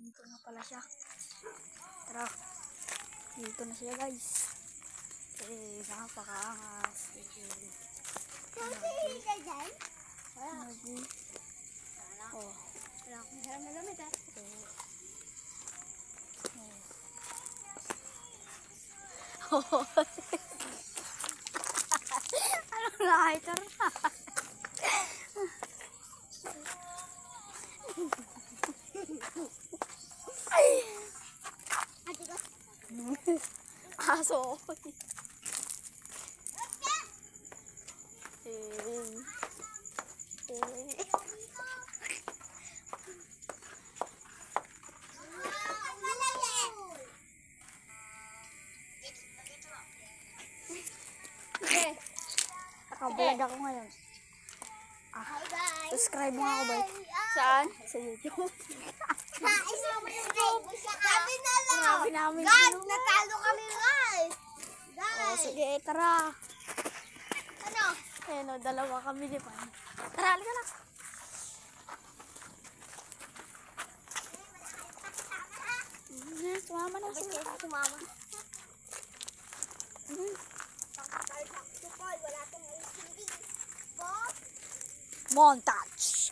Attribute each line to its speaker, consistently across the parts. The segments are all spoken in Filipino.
Speaker 1: Dito na pala siya. Tara. Dito na siya, guys. Napakaangas.
Speaker 2: Kasi ka dyan?
Speaker 1: Energy. Oh.
Speaker 2: Wala akong harap na gamit ha.
Speaker 1: Oh. Anong lighter na? Aso. Nakablog ako ngayon.
Speaker 2: Hi guys!
Speaker 1: Subscribe mo ako, bay.
Speaker 2: Saan?
Speaker 1: Sa YouTube.
Speaker 2: Subscribe mo siya ka. Sabi na lang.
Speaker 1: Sabi namin.
Speaker 2: Guys, natalo kami guys.
Speaker 1: Oh,
Speaker 2: Guys.
Speaker 1: sige, tara.
Speaker 2: Ano?
Speaker 1: Ayun o, dalawa kami di pa. Tara, halika na. Sumama na sila.
Speaker 2: Sumama.
Speaker 1: Montage.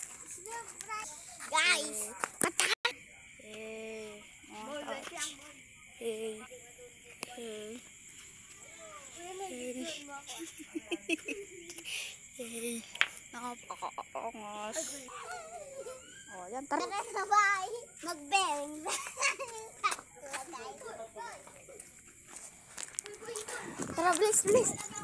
Speaker 2: Guys.
Speaker 1: Hey. Montage. Hey. Hey. Hey. Napakaangas. Oh, yan. Tara.
Speaker 2: Tara sabay. Mag-bang.
Speaker 1: Tara, please, please.